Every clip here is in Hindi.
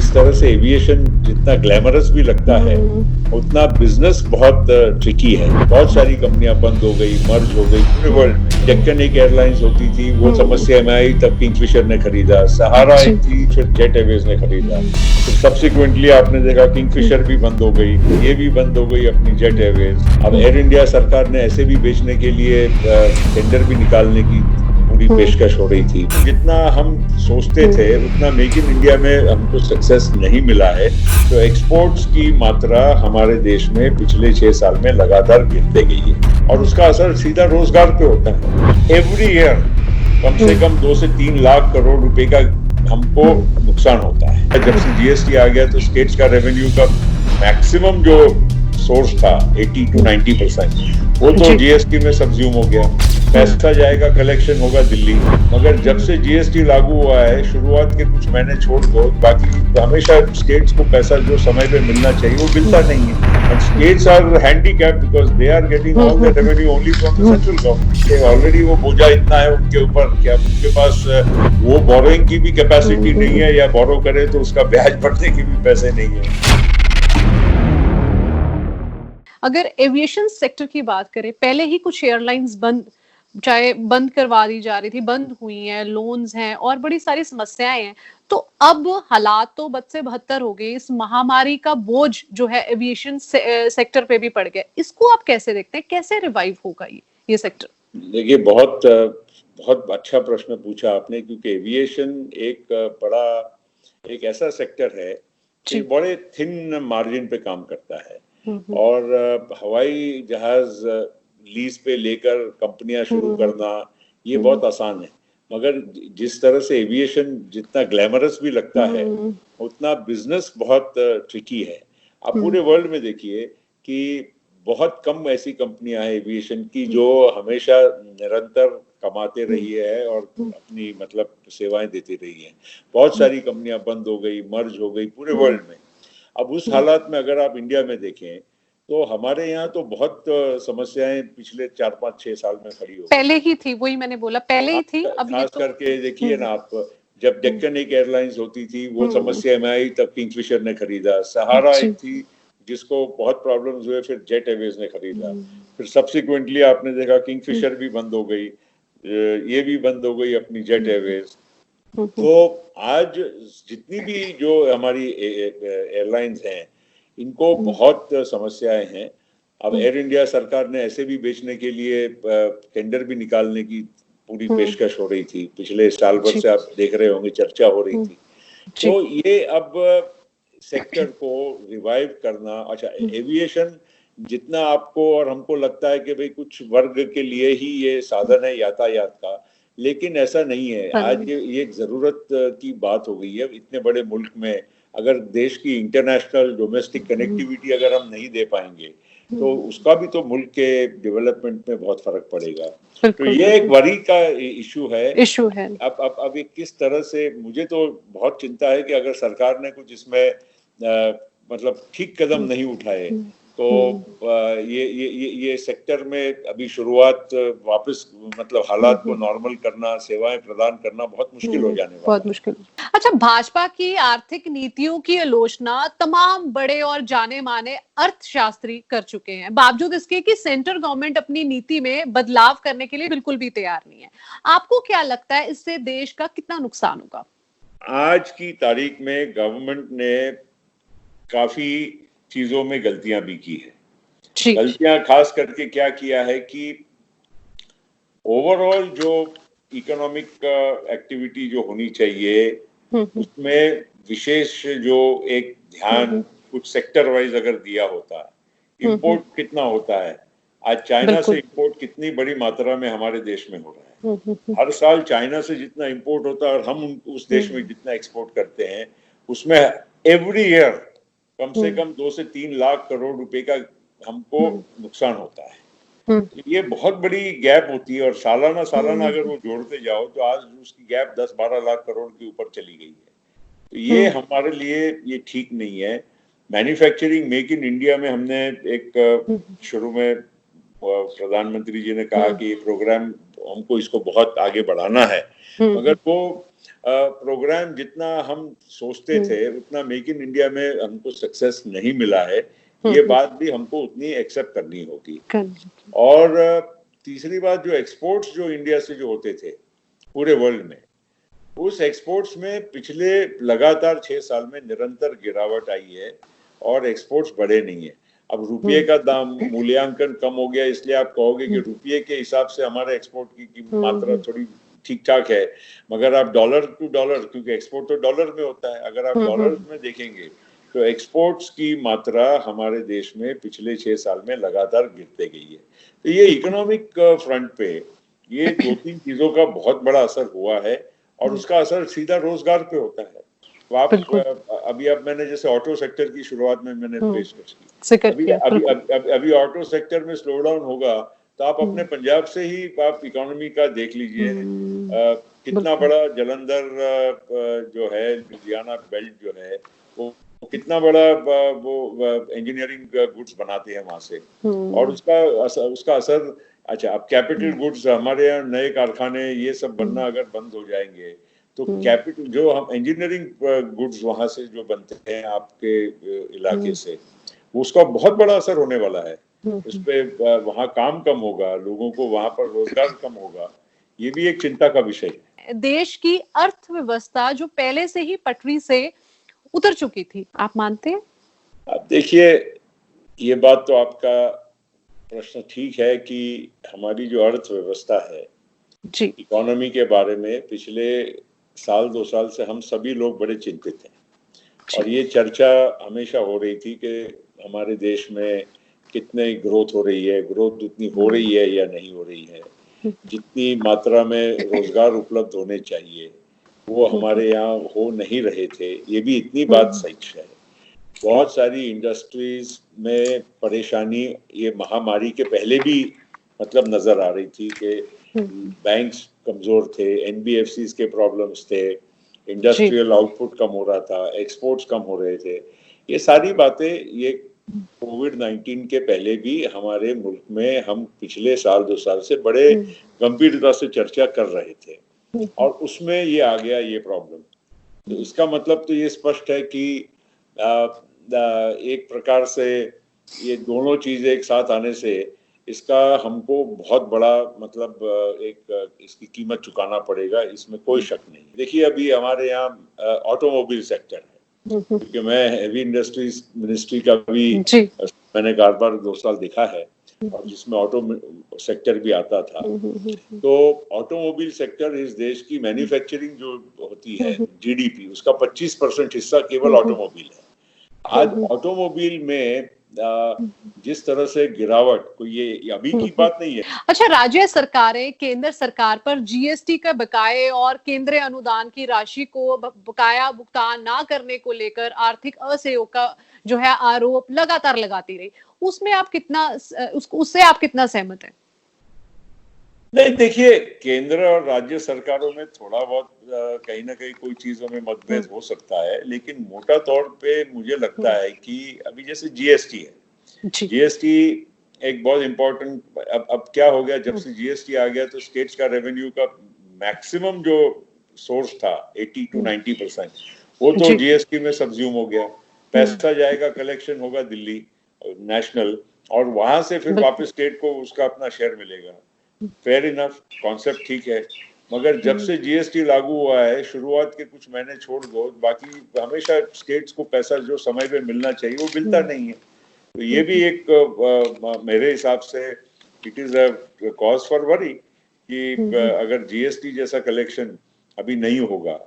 जिस तरह से एविएशन जितना ग्लैमरस भी लगता है उतना बिजनेस बहुत ट्रिकी है। बहुत सारी कंपनियां बंद हो गई, मर्ज हो गई पूरे वर्ल्ड में। डेक्कन एक एयरलाइंस होती थी, वो समस्या में आई, तब किंगफिशर ने खरीदा। सहारा एक थी, फिर जेट एयरवेज ने खरीदा। फिर सब्सिक्वेंटली आपने देखा किंगफिशर भी बंद हो गई, ये भी बंद हो गई अपनी जेट एयरवेज। अब एयर इंडिया सरकार ने ऐसे भी बेचने के लिए टेंडर भी निकालने की पूरी पेशकश हो रही थी। जितना हम सोचते थे उतना मेक इन इंडिया में हमको सक्सेस नहीं मिला है। तो एक्सपोर्ट्स की मात्रा हमारे देश में पिछले 6 साल में लगातार गिरते गई है और उसका असर सीधा रोजगार पे होता है। एवरी ईयर कम से कम 2 से 3 लाख करोड़ रुपए का हमको नुकसान होता है। जब से जीएसटी आ गया तो स्टेट्स का रेवेन्यू का मैक्सिमम जो सोर्स था 80 to 90% वो तो जीएसटी में सब्ज्यूम हो गया। पैसा जाएगा, कलेक्शन होगा दिल्ली। मगर जब से जीएसटी लागू हुआ है, शुरुआत के कुछ महीने छोड़ दो, बाकी हमेशा स्टेट्स को पैसा जो समय पे मिलना चाहिए वो मिलता नहीं है। And states are handicapped because they are getting all the revenue only from the central government. Already वो बोझा इतना है उनके ऊपर कि अब उनके पास वो बोरोइंग की भी कैपेसिटी नहीं है, या बोरो करे तो उसका ब्याज भरने की भी पैसे नहीं है। अगर एविएशन सेक्टर की बात करें, पहले ही कुछ एयरलाइंस बंद करवा दी जा रही थी, बंद हुई हैं, लोन्स हैं और बड़ी सारी समस्याएं हैं। तो अब हालात तो बद से बदतर हो गए। इस महामारी का बोझ जो है एविएशन सेक्टर पे भी पड़ गया। इसको आप कैसे देखते हैं, कैसे रिवाइव होगा ये सेक्टर? देखिए, बहुत अच्छा प्रश्न पूछा आपने, क्योंकि एविएशन एक ऐसा सेक्टर है कि बड़े थिन मार्जिन पे काम करता है। और हवाई जहाज लीज पे लेकर कंपनियां शुरू करना ये बहुत आसान है। मगर जिस तरह से एविएशन जितना ग्लैमरस भी लगता है उतना बिजनेस बहुत ट्रिकी है। आप पूरे वर्ल्ड में देखिए कि बहुत कम ऐसी कंपनियां हैं एविएशन की जो हमेशा निरंतर कमाते रही है और अपनी मतलब सेवाएं देती रही है। बहुत सारी कंपनियां बंद हो गई, मर्ज हो गई पूरे वर्ल्ड में। अब उस हालात में अगर आप इंडिया में देखें तो हमारे यहाँ तो बहुत समस्याएं पिछले 4-5-6 साल में खड़ी हो गई। पहले ही थी, वही मैंने बोला, पहले ही थी। अब खास करके देखिए ना आप, जब डेक्कन एक एयरलाइंस होती थी, वो समस्या में आई, तब किंगफिशर ने खरीदा। सहारा एक थी जिसको बहुत प्रॉब्लम्स हुए, फिर जेट एयरवेज ने खरीदा। फिर सब्सिक्वेंटली आपने देखा किंगफिशर भी बंद हो गई, ये भी बंद हो गई अपनी जेट एयरवेज। तो आज जितनी भी जो हमारी एयरलाइंस हैं इनको बहुत समस्याएं हैं। अब एयर इंडिया सरकार ने ऐसे भी बेचने के लिए टेंडर भी निकालने की पूरी पेशकश हो रही थी। पिछले साल भर से आप देख रहे होंगे, चर्चा हो रही थी। तो ये अब सेक्टर को रिवाइव करना, अच्छा एविएशन जितना आपको और हमको लगता है कि भाई कुछ वर्ग के लिए ही ये साधन है यातायात का, लेकिन ऐसा नहीं है। आज ये एक जरूरत की बात हो गई है। इतने बड़े मुल्क में अगर देश की इंटरनेशनल डोमेस्टिक कनेक्टिविटी अगर हम नहीं दे पाएंगे तो उसका भी तो मुल्क के डेवलपमेंट में बहुत फर्क पड़ेगा। तो ये एक वरी का इशू है। अब ये किस तरह से, मुझे तो बहुत चिंता है कि अगर सरकार ने कुछ इसमें मतलब ठीक कदम नहीं उठाए तो ये सेक्टर में अभी शुरुआत वापस मतलब हालात को नॉर्मल करना, सेवाएं प्रदान करना बहुत मुश्किल हो जाने वाला, बहुत मुश्किल। अच्छा, भाजपा की आर्थिक नीतियों की आलोचना तमाम बड़े और जाने माने अर्थशास्त्री कर चुके हैं, बावजूद इसके कि सेंट्रल गवर्नमेंट अपनी नीति में बदलाव करने के लिए बिल्कुल भी तैयार नहीं है। आपको क्या लगता है, इससे देश का कितना नुकसान होगा? आज की तारीख में गवर्नमेंट ने काफी चीजों में गलतियां भी की है। गलतियां खास करके क्या किया है कि ओवरऑल जो इकोनॉमिक एक्टिविटी जो होनी चाहिए उसमें विशेष जो एक ध्यान कुछ सेक्टर वाइज अगर दिया होता। इंपोर्ट कितना होता है आज, चाइना से इंपोर्ट कितनी बड़ी मात्रा में हमारे देश में हो रहा है। हर साल चाइना से जितना इंपोर्ट होता है और हम उस देश में जितना एक्सपोर्ट करते हैं, उसमें एवरी ईयर कम से कम 2 से 3 लाख करोड़ रुपए का हमको नुकसान होता है। तो ये बहुत बड़ी गैप होती है और सालाना अगर वो जोड़ते जाओ तो आज उसकी गैप 10-12 लाख करोड़ के ऊपर चली गई है। तो ये हमारे लिए ये ठीक नहीं है। मैन्युफैक्चरिंग मेक इन इंडिया में हमने एक शुरू में प्रधानमंत्री जी ने कहा कि ये प्रोग्राम हमको इसको बहुत आगे बढ़ाना है, मगर वो प्रोग्राम जितना हम सोचते थे उतना मेक इन इंडिया में हमको सक्सेस नहीं मिला है, ये बात भी हमको उतनी एक्सेप्ट करनी होगी। और तीसरी बात, जो एक्सपोर्ट्स जो इंडिया से जो होते थे पूरे वर्ल्ड में, उस एक्सपोर्ट्स में पिछले लगातार 6 साल में निरंतर गिरावट आई है और एक्सपोर्ट्स बढ़े नहीं है। अब रुपये का दाम मूल्यांकन कम हो गया, इसलिए आप कहोगे कि रुपये के हिसाब से हमारे एक्सपोर्ट की मात्रा थोड़ी ठीक ठाक है, मगर आप डॉलर टू डॉलर, क्योंकि एक्सपोर्ट तो डॉलर में होता है, अगर आप डॉलर में देखेंगे तो एक्सपोर्ट्स की मात्रा हमारे देश में पिछले 6 साल में लगातार गिरते गई है। तो ये इकोनॉमिक फ्रंट पे ये 2-3 चीजों का बहुत बड़ा असर हुआ है और उसका असर सीधा रोजगार पे होता है। तो आप अभी मैंने जैसे ऑटो सेक्टर की शुरुआत में मैंने पेश की, अभी ऑटो सेक्टर में स्लो डाउन होगा तो आप अपने पंजाब से ही आप इकोनॉमी का देख लीजिए, कितना बड़ा जलंधर जो है, लुधियाना बेल्ट जो है, वो कितना बड़ा वो इंजीनियरिंग गुड्स बनाते हैं वहां से, और उसका असर। अच्छा, अब कैपिटल गुड्स, हमारे यहाँ नए कारखाने ये सब बनना अगर बंद हो जाएंगे तो कैपिटल जो हम इंजीनियरिंग गुड्स वहां से जो बनते हैं आपके इलाके से, उसका बहुत बड़ा असर होने वाला है। उस पे वहाँ काम कम होगा, लोगों को वहां पर रोजगार कम होगा, ये भी एक चिंता का विषय है। देश की अर्थव्यवस्था जो पहले से ही पटरी से उतर चुकी थी, आप मानते हैं? अब देखिए, ये बात तो आपका प्रश्न ठीक है कि हमारी जो अर्थव्यवस्था है जी, इकोनॉमी के बारे में पिछले साल 2 साल से हम सभी लोग बड़े चिंतित हैं और ये चर्चा हमेशा हो रही थी कि हमारे देश में कितने ग्रोथ हो रही है, ग्रोथ उतनी हो रही है या नहीं हो रही है, जितनी मात्रा में रोजगार उपलब्ध होने चाहिए वो हमारे यहाँ हो नहीं रहे थे, ये भी इतनी बात सच है। बहुत सारी इंडस्ट्रीज में परेशानी ये महामारी के पहले भी मतलब नजर आ रही थी कि बैंक्स कमजोर थे, एनबीएफसीज के प्रॉब्लम्स थे, इंडस्ट्रियल आउटपुट कम हो रहा था, एक्सपोर्ट्स कम हो रहे थे। ये सारी बातें ये कोविड-19 के पहले भी हमारे मुल्क में हम पिछले साल 2 साल से बड़े गंभीरता से चर्चा कर रहे थे और उसमें ये आ गया ये प्रॉब्लम। तो इसका मतलब तो ये स्पष्ट है कि एक प्रकार से ये दोनों चीजें एक साथ आने से इसका हमको बहुत बड़ा मतलब एक इसकी कीमत चुकाना पड़ेगा, इसमें कोई शक नहीं। देखिए, अभी हमारे यहाँ ऑटोमोबाइल सेक्टर है, क्योंकि मैं हेवी इंडस्ट्रीज मिनिस्ट्री का भी मैंने कारोबार 2 साल देखा है और जिसमें ऑटो सेक्टर भी आता था। तो ऑटोमोबाइल सेक्टर इस देश की मैन्युफैक्चरिंग जो होती है जीडीपी, उसका 25% हिस्सा केवल ऑटोमोबाइल है। आज ऑटोमोबाइल में जिस तरह से गिरावट, को ये अभी की बात नहीं है। अच्छा, राज्य सरकारें केंद्र सरकार पर जीएसटी का बकाये और केंद्रीय अनुदान की राशि को बकाया भुगतान ना करने को लेकर आर्थिक असहयोग का जो है आरोप लगातार लगाती रही, उसमें आप कितना उससे आप कितना सहमत हैं? नहीं, देखिए, केंद्र और राज्य सरकारों में थोड़ा बहुत कहीं ना कहीं कोई चीजों में मतभेद हो सकता है, लेकिन मोटा तौर पे मुझे लगता है कि अभी जैसे जीएसटी है, जीएसटी एक बहुत इम्पोर्टेंट, अब क्या हो गया, जब से जीएसटी आ गया तो स्टेट्स का रेवेन्यू का मैक्सिमम जो सोर्स था 80 to 90% वो तो जीएसटी में सब्ज्यूम हो गया। पैसा जाएगा, कलेक्शन होगा दिल्ली नेशनल, और वहां से फिर वापस स्टेट को उसका अपना शेयर मिलेगा। फेयर इनफ, कॉन्सेप्ट ठीक है, मगर जब से जीएसटी लागू हुआ है, शुरुआत के कुछ महीने छोड़ दो, बाकी हमेशा स्टेट्स को पैसा जो समय पे मिलना चाहिए वो मिलता नहीं है। तो ये भी एक मेरे हिसाब से it is a cause for worry कि अगर जीएसटी जैसा कलेक्शन अभी नहीं होगा,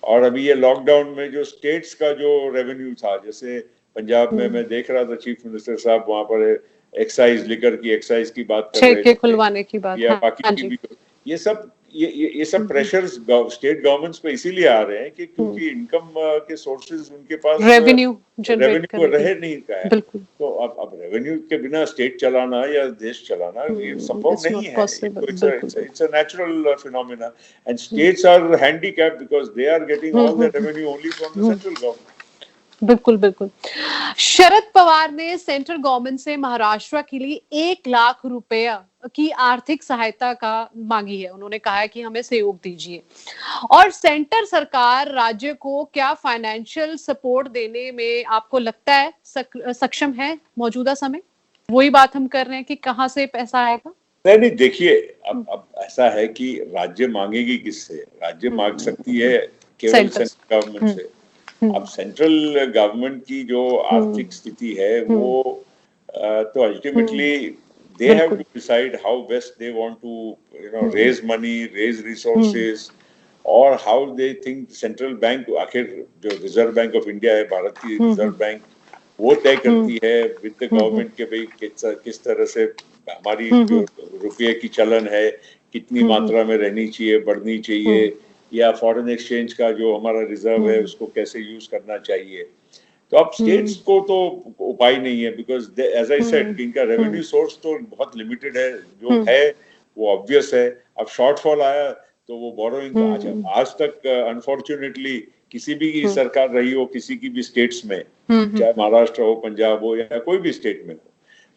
और अभी ये लॉकडाउन में जो स्टेट्स का जो रेवेन्यू था, जैसे पंजाब में मैं देख रहा था चीफ मिनिस्टर साहब वहां पर एक्साइज, लिकर की एक्साइज की बात कर रहे थे, खुलवाने की बात, या बाकी की भी, ये सब प्रेशर्स स्टेट गवर्नमेंट्स पे इसीलिए आ रहे हैं कि क्योंकि इनकम के सोर्सेज उनके पास रेवेन्यू रहे नहीं का है। तो अब रेवेन्यू के बिना स्टेट चलाना या देश चलाना ये संभव नहीं है। It's a natural phenomena and states are handicapped because they are getting all the revenue only from the central government. बिल्कुल बिल्कुल। शरद पवार ने सेंट्रल गवर्नमेंट से महाराष्ट्र के लिए 1 लाख रुपया की आर्थिक सहायता का मांगी है। उन्होंने कहा है कि हमें सहयोग दीजिए। और सेंटर सरकार राज्य को क्या फाइनेंशियल सपोर्ट देने में आपको लगता है सक्षम है मौजूदा समय? वही बात हम कर रहे हैं कि कहाँ से पैसा आएगा? नहीं नहीं, देखिए, अब ऐसा है कि राज्य मांगेगी किससे? राज्य मांग सकती है केवल सेंटर। सेंट्रल गवर्नमेंट से। अब सेंट्रल गवर्नमेंट की जो आर्थिक स्थिति है वो तो अल्टीमेटली दे हैव बिल्कुल। To decide how best they want to raise money, raise resources, और how they think central bank, आखिर जो रिजर्व बैंक ऑफ इंडिया है, भारतीय रिजर्व बैंक, वो तय करती है विद द गवर्नमेंट के भाई किस तरह से हमारी जो रुपये की चलन है कितनी मात्रा में रहनी चाहिए, बढ़नी चाहिए, या फॉरेन एक्सचेंज का जो हमारा रिजर्व है उसको कैसे यूज करना चाहिए। तो अब स्टेट्स को तो उपाय नहीं है, बिकॉज एज आई सेड इनका रेवेन्यू सोर्स तो बहुत लिमिटेड है, जो है वो ऑब्वियस है। अब शॉर्टफॉल आया तो वो बोरोइंग का, अच्छा आज तक अनफॉर्चुनेटली किसी भी सरकार रही हो किसी की भी स्टेट्स में, चाहे महाराष्ट्र हो, पंजाब हो, या कोई भी स्टेट में हो,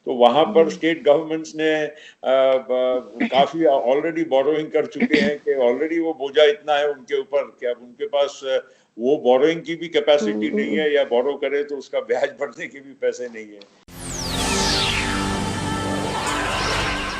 तो वहां पर स्टेट गवर्नमेंट्स ने काफी ऑलरेडी बोरोइंग कर चुके हैं कि ऑलरेडी वो बोझा इतना है उनके ऊपर कि अब उनके पास वो बोरोइंग की भी कैपेसिटी नहीं है, या बोरो करे तो उसका ब्याज भरने के भी पैसे नहीं है।